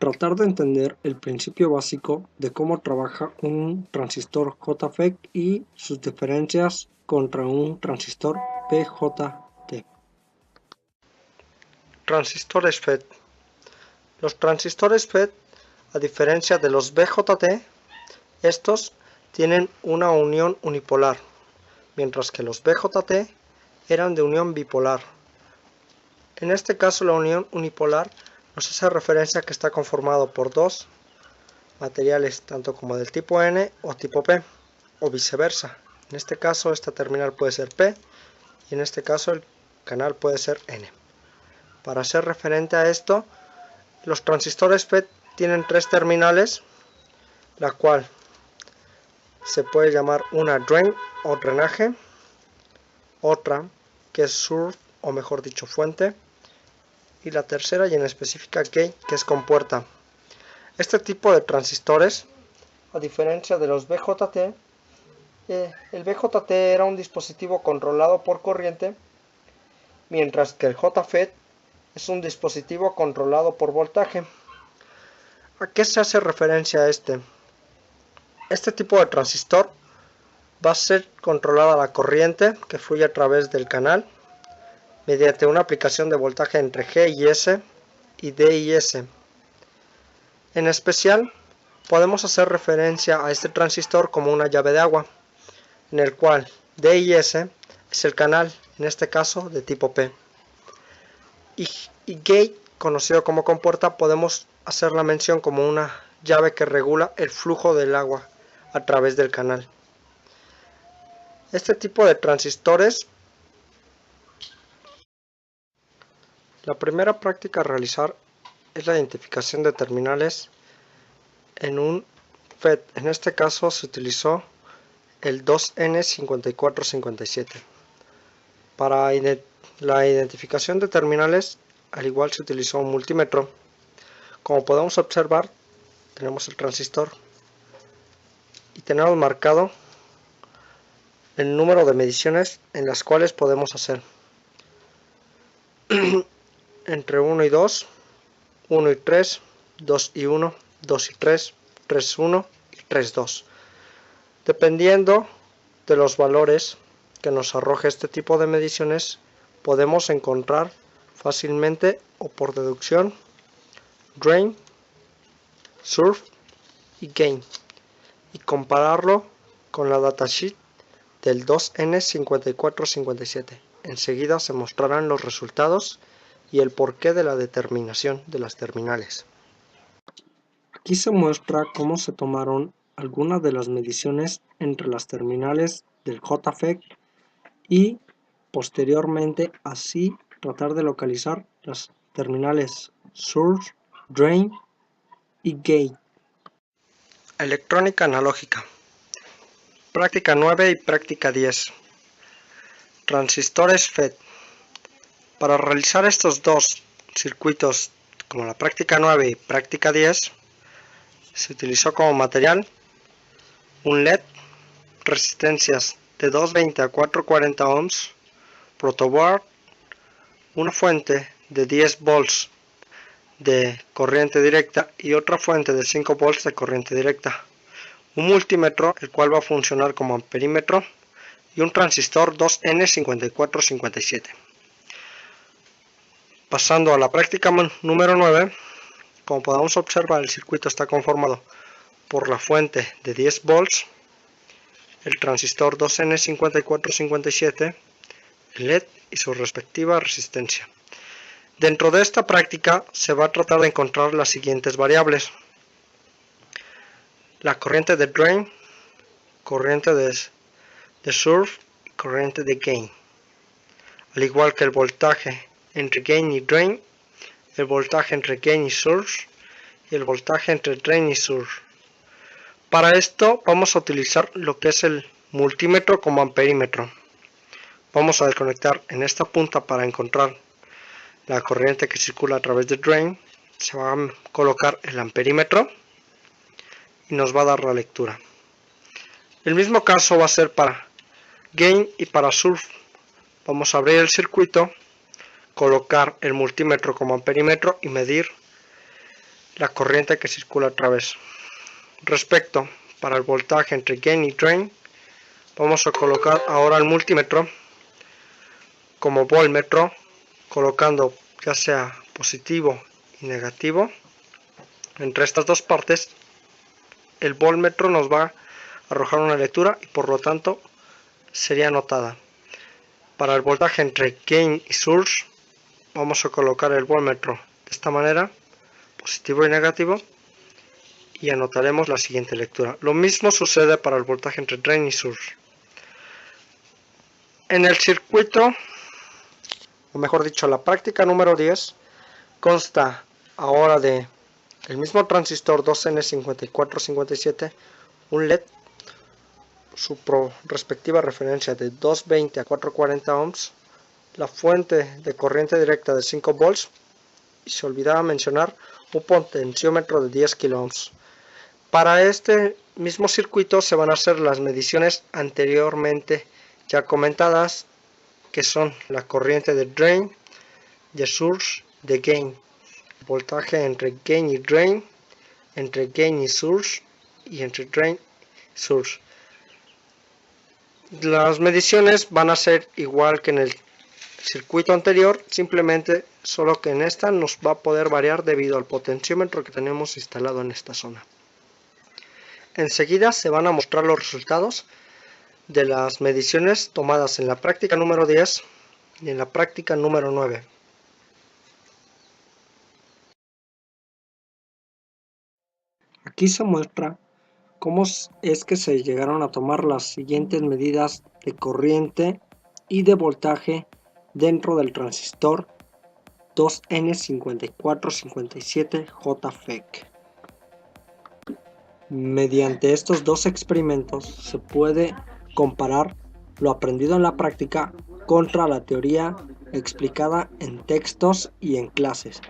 tratar de entender el principio básico de cómo trabaja un transistor JFET y sus diferencias contra un transistor BJT. Transistores FET. Los transistores FET, a diferencia de los BJT, estos tienen una unión unipolar, mientras que los BJT eran de unión bipolar. En este caso, la unión unipolar nos hace referencia a que está conformado por dos materiales, tanto como del tipo N o tipo P, o viceversa. En este caso, esta terminal puede ser P y en este caso el canal puede ser N. Para hacer referente a esto, los transistores FET tienen tres terminales, la cual se puede llamar una drain o drenaje, otra que es source o mejor dicho fuente, y la tercera y en específica gate, que es compuerta. Este tipo de transistores, a diferencia de los BJT, el BJT era un dispositivo controlado por corriente, mientras que el JFET es un dispositivo controlado por voltaje. ¿A qué se hace referencia este? Este tipo de transistor va a ser controlada la corriente que fluye a través del canal mediante una aplicación de voltaje entre G y S y D y S. En especial, podemos hacer referencia a este transistor como una llave de agua, en el cual D y S es el canal, en este caso de tipo P. Y gate, conocido como compuerta, podemos hacer la mención como una llave que regula el flujo del agua a través del canal. Este tipo de transistores, la primera práctica a realizar es la identificación de terminales en un FET. En este caso se utilizó el 2N5457. Para la identificación de terminales, al igual se utilizó un multímetro. Como podemos observar, tenemos el transistor y tenemos marcado el número de mediciones en las cuales podemos hacer entre 1 y 2, 1 y 3, 2 y 1, 2 y 3, 3, 1 y 3, 2. Dependiendo de los valores que nos arroje este tipo de mediciones, podemos encontrar fácilmente o por deducción drain, source y gain y compararlo con la datasheet del 2N5457. Enseguida se mostrarán los resultados y el porqué de la determinación de las terminales. Aquí se muestra cómo se tomaron algunas de las mediciones entre las terminales del JFET y posteriormente así tratar de localizar las terminales source, drain y gate. Electrónica analógica. Práctica 9 y práctica 10. Transistores FET. Para realizar estos dos circuitos, como la práctica 9 y práctica 10, se utilizó como material un LED, resistencias de 220 a 440 ohms, protoboard, una fuente de 10 volts de corriente directa y otra fuente de 5 volts de corriente directa, un multímetro, el cual va a funcionar como amperímetro, y un transistor 2N5457. Pasando a la práctica número 9, como podemos observar, el circuito está conformado por la fuente de 10 volts, el transistor 2N5457, el LED y su respectiva resistencia. Dentro de esta práctica se va a tratar de encontrar las siguientes variables: la corriente de drain, corriente de source y corriente de gain, al igual que el voltaje entre gain y drain, el voltaje entre gain y source y el voltaje entre drain y source. Para esto vamos a utilizar lo que es el multímetro como amperímetro. Vamos a desconectar en esta punta para encontrar la corriente que circula a través de drain. Se va a colocar el amperímetro y nos va a dar la lectura. El mismo caso va a ser para gain y para source. Vamos a abrir el circuito, colocar el multímetro como amperímetro y medir la corriente que circula a través. Respecto para el voltaje entre gain y drain, vamos a colocar ahora el multímetro como voltmetro, colocando ya sea positivo y negativo entre estas dos partes. El voltmetro nos va a arrojar una lectura y por lo tanto sería anotada. Para el voltaje entre gain y source, vamos a colocar el voltmetro de esta manera, positivo y negativo, y anotaremos la siguiente lectura. Lo mismo sucede para el voltaje entre drain y source. En el circuito, o mejor dicho, la práctica número 10, consta ahora de el mismo transistor 2N5457, un LED, su respectiva referencia de 220 a 440 ohms, la fuente de corriente directa de 5 volts y se olvidaba mencionar un potenciómetro de 10 kΩ. Para este mismo circuito se van a hacer las mediciones anteriormente ya comentadas, que son la corriente de drain, de source, de gain, voltaje entre gain y drain, entre gain y source y entre drain y source. Las mediciones van a ser igual que en el circuito anterior, simplemente solo que en esta nos va a poder variar debido al potenciómetro que tenemos instalado en esta zona. Enseguida se van a mostrar los resultados de las mediciones tomadas en la práctica número 10 y en la práctica número 9. Aquí se muestra cómo es que se llegaron a tomar las siguientes medidas de corriente y de voltaje dentro del transistor 2N5457JFET. Mediante estos dos experimentos se puede comparar lo aprendido en la práctica contra la teoría explicada en textos y en clases.